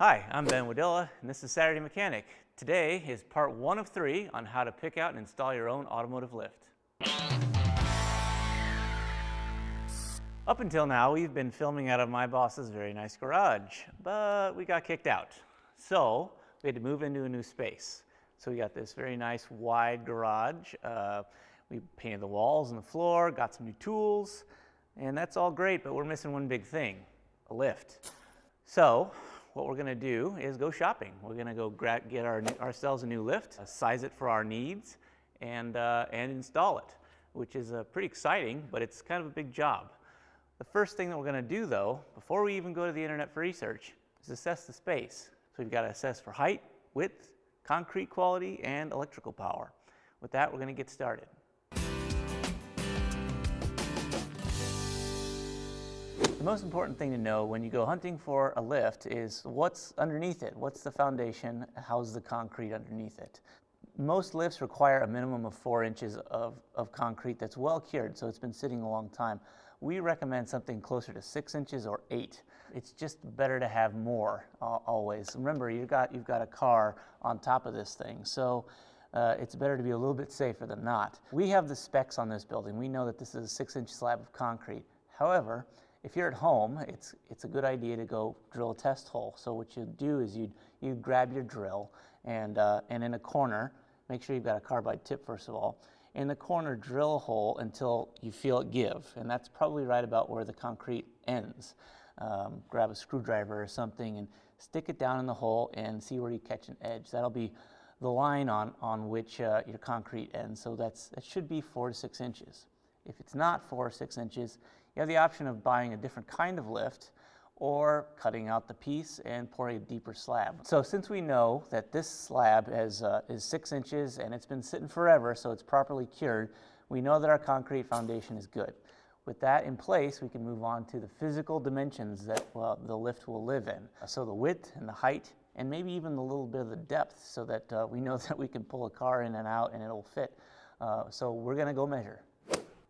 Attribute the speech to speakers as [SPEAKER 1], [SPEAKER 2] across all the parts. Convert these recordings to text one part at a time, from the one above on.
[SPEAKER 1] Hi, I'm Ben Wojdyla, and this is Saturday Mechanic. Today is part 1 of 3 on how to pick out and install your own automotive lift. Up until now, we've been filming out of my boss's very nice garage, but we got kicked out. So we had to move into a new space. So we got this very nice wide garage. We painted the walls and the floor, got some new tools, and that's all great, but we're missing one big thing, a lift. So what we're gonna do is go shopping. We're gonna go get ourselves a new lift, size it for our needs, and install it, which is pretty exciting, but it's kind of a big job. The first thing that we're gonna do though, before we even go to the internet for research, is assess the space. So we've gotta assess for height, width, concrete quality, and electrical power. With that, we're gonna get started. The most important thing to know when you go hunting for a lift is what's underneath it. What's the foundation? How's the concrete underneath it? Most lifts require a minimum of 4 inches of concrete that's well cured, so it's been sitting a long time. We recommend something closer to 6 inches or 8. It's just better to have more always. Remember, you've got a car on top of this thing, so it's better to be a little bit safer than not. We have the specs on this building. We know that this is a 6-inch slab of concrete. However, if you're at home, it's a good idea to go drill a test hole. So what you do is you grab your drill and in a corner, make sure you've got a carbide tip first of all. In the corner, drill a hole until you feel it give, and that's probably right about where the concrete ends. Grab a screwdriver or something and stick it down in the hole and see where you catch an edge. That'll be the line on which your concrete ends. So that should be 4 to 6 inches. If it's not 4 or 6 inches, you have the option of buying a different kind of lift or cutting out the piece and pouring a deeper slab. So since we know that this slab is 6 inches and it's been sitting forever, so it's properly cured, we know that our concrete foundation is good. With that in place, we can move on to the physical dimensions that the lift will live in. So the width and the height, and maybe even a little bit of the depth, so that we know that we can pull a car in and out and it'll fit. So we're gonna go measure.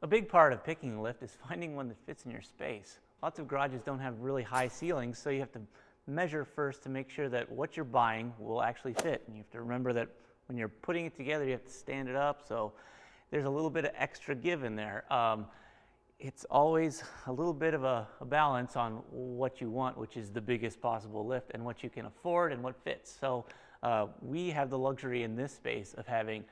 [SPEAKER 1] A big part of picking a lift is finding one that fits in your space. Lots of garages don't have really high ceilings, so you have to measure first to make sure that what you're buying will actually fit. And you have to remember that when you're putting it together, you have to stand it up, so there's a little bit of extra give in there. It's always a little bit of a balance on what you want, which is the biggest possible lift, and what you can afford and what fits. So we have the luxury in this space of having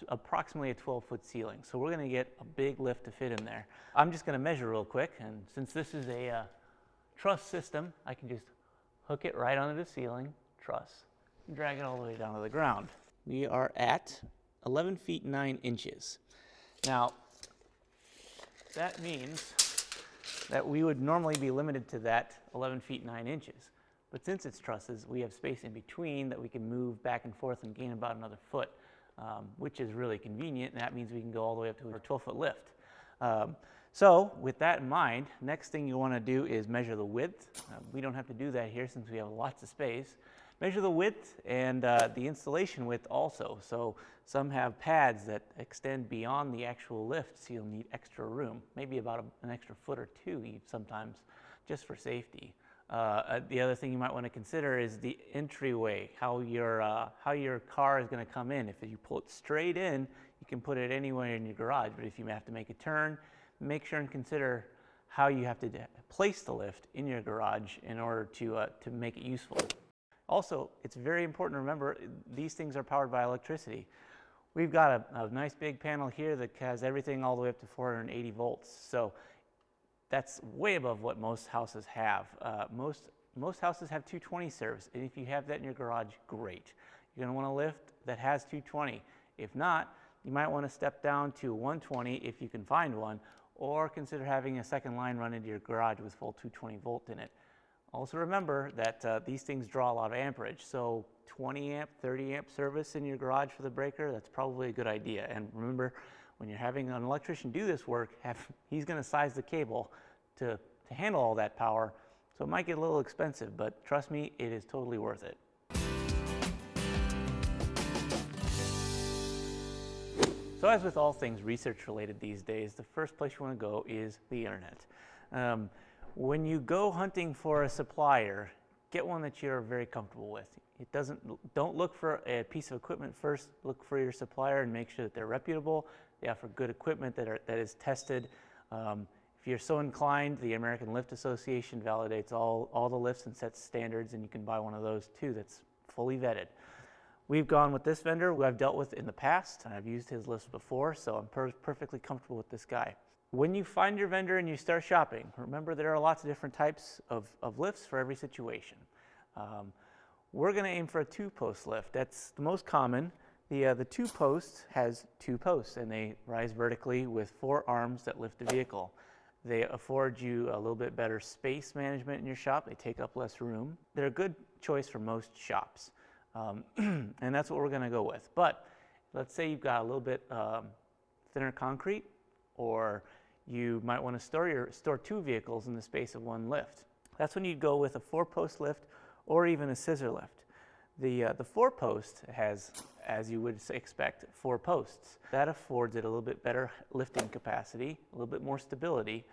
[SPEAKER 1] approximately a 12-foot ceiling. So we're gonna get a big lift to fit in there. I'm just gonna measure real quick, and since this is a truss system, I can just hook it right onto the ceiling, truss, and drag it all the way down to the ground. We are at 11 feet 9 inches. Now, that means that we would normally be limited to that 11 feet 9 inches. But since it's trusses, we have space in between that we can move back and forth and gain about another foot. Which is really convenient, and that means we can go all the way up to a 12-foot lift. So with that in mind, next thing you want to do is measure the width. We don't have to do that here since we have lots of space. Measure the width and the installation width also. So some have pads that extend beyond the actual lift, so you'll need extra room, maybe about an extra foot or 2 sometimes, just for safety. The other thing you might want to consider is the entryway, how your car is going to come in. If you pull it straight in, you can put it anywhere in your garage, but if you have to make a turn, make sure and consider how you have to place the lift in your garage in order to make it useful. Also, it's very important to remember these things are powered by electricity. We've got a nice big panel here that has everything all the way up to 480 volts. So that's way above what most houses have. Most houses have 220 service, and if you have that in your garage, great. You're gonna want a lift that has 220. If not, you might wanna step down to 120 if you can find one, or consider having a second line run into your garage with full 220 volt in it. Also remember that these things draw a lot of amperage, so 20 amp, 30 amp service in your garage for the breaker, that's probably a good idea. And remember, when you're having an electrician do this work, he's going to size the cable to handle all that power. So it might get a little expensive, but trust me, it is totally worth it. So as with all things research related these days, the first place you want to go is the internet. When you go hunting for a supplier, get one that you're very comfortable with. Don't look for a piece of equipment first. Look for your supplier and make sure that they're reputable. They offer good equipment that is tested. If you're so inclined, the American Lift Association validates all the lifts and sets standards, and you can buy one of those too that's fully vetted. We've gone with this vendor who I've dealt with in the past, and I've used his lifts before, so I'm perfectly comfortable with this guy. When you find your vendor and you start shopping, remember there are lots of different types of lifts for every situation. We're going to aim for a 2-post lift. That's the most common. The 2-post has 2 posts, and they rise vertically with 4 arms that lift the vehicle. They afford you a little bit better space management in your shop. They take up less room. They're a good choice for most shops, and that's what we're going to go with. But let's say you've got a little bit thinner concrete, or you might want to store 2 vehicles in the space of 1 lift. That's when you'd go with a 4-post lift or even a scissor lift. The 4-post has, as you would expect, 4 posts. That affords it a little bit better lifting capacity, a little bit more stability,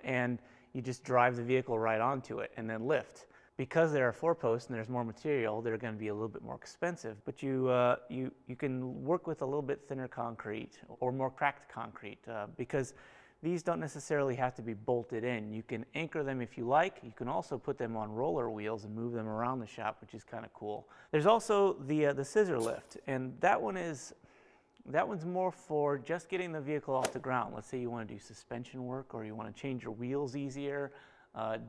[SPEAKER 1] and you just drive the vehicle right onto it and then lift. Because there are 4 posts and there's more material, they're going to be a little bit more expensive, but you can work with a little bit thinner concrete or more cracked concrete because these don't necessarily have to be bolted in. You can anchor them if you like. You can also put them on roller wheels and move them around the shop, which is kind of cool. There's also the scissor lift, and that one's more for just getting the vehicle off the ground. Let's say you want to do suspension work, or you want to change your wheels easier,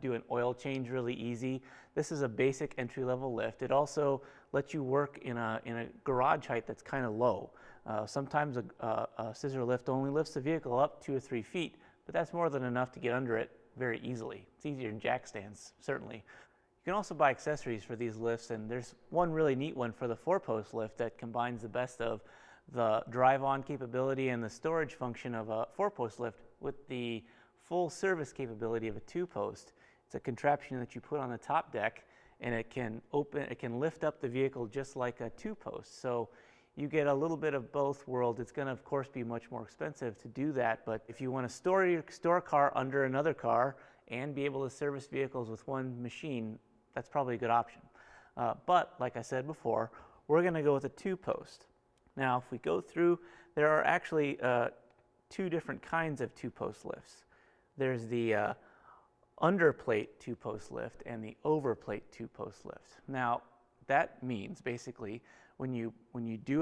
[SPEAKER 1] do an oil change really easy. This is a basic entry-level lift. It also lets you work in a garage height that's kind of low. Sometimes a scissor lift only lifts the vehicle up 2 or 3 feet, but that's more than enough to get under it very easily. It's easier than jack stands, certainly. You can also buy accessories for these lifts, and there's one really neat one for the 4-post lift that combines the best of the drive-on capability and the storage function of a 4-post lift with the full service capability of a 2-post. It's a contraption that you put on the top deck, and it can lift up the vehicle just like a 2-post. So you get a little bit of both worlds. It's going to, of course, be much more expensive to do that, but if you want to store a car under another car and be able to service vehicles with one machine, that's probably a good option. But like I said before, we're going to go with a 2-post. Now, if we go through, there are actually 2 different kinds of 2-post lifts. There's the underplate 2-post lift and the overplate 2-post lift. Now, that means basically when you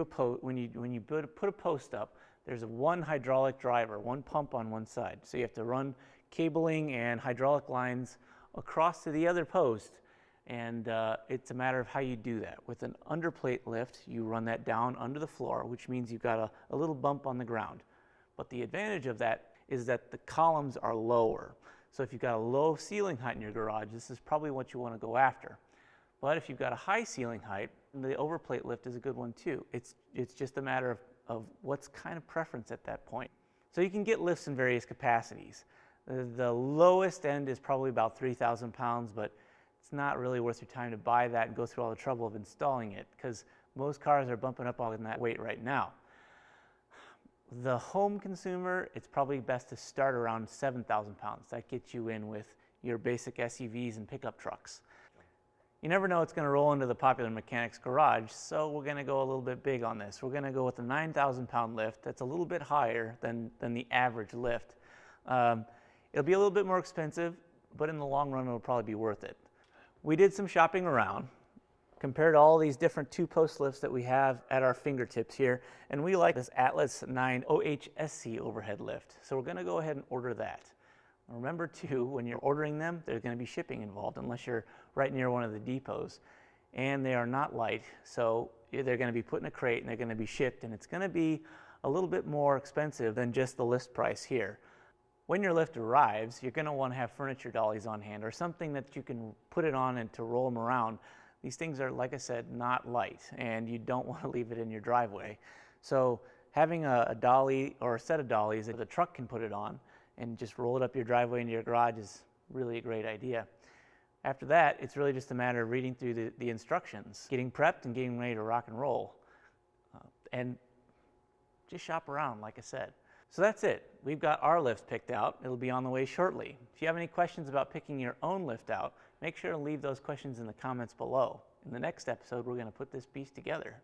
[SPEAKER 1] put a post up, there's one hydraulic driver, one pump on one side. So you have to run cabling and hydraulic lines across to the other post, and it's a matter of how you do that. With an underplate lift, you run that down under the floor, which means you've got a little bump on the ground. But the advantage of that is that the columns are lower. So if you've got a low ceiling height in your garage, this is probably what you want to go after. But if you've got a high ceiling height, the overplate lift is a good one too. It's just a matter of what's kind of preference at that point. So you can get lifts in various capacities. The lowest end is probably about 3,000 pounds, but it's not really worth your time to buy that and go through all the trouble of installing it, because most cars are bumping up on that weight right now. The home consumer, it's probably best to start around 7,000 pounds. That gets you in with your basic SUVs and pickup trucks. You never know what's going to roll into the popular mechanic's garage, so we're going to go a little bit big on this. We're going to go with a 9,000 pound lift. That's a little bit higher than the average lift. It'll be a little bit more expensive, but in the long run, it'll probably be worth it. We did some shopping around, compared all these different 2-post lifts that we have at our fingertips here, and we like this Atlas 9 OHSC overhead lift. So we're going to go ahead and order that. Remember too, when you're ordering them, there's going to be shipping involved unless you're right near one of the depots. And they are not light, so they're going to be put in a crate and they're going to be shipped, and it's going to be a little bit more expensive than just the list price here. When your lift arrives, you're going to want to have furniture dollies on hand or something that you can put it on and to roll them around. These things are, like I said, not light, and you don't want to leave it in your driveway. So having a dolly or a set of dollies that the truck can put it on and just roll it up your driveway into your garage is really a great idea. After that, it's really just a matter of reading through the instructions, getting prepped and getting ready to rock and roll. And just shop around, like I said. So that's it. We've got our lift picked out. It'll be on the way shortly. If you have any questions about picking your own lift out, make sure to leave those questions in the comments below. In the next episode, we're going to put this piece together.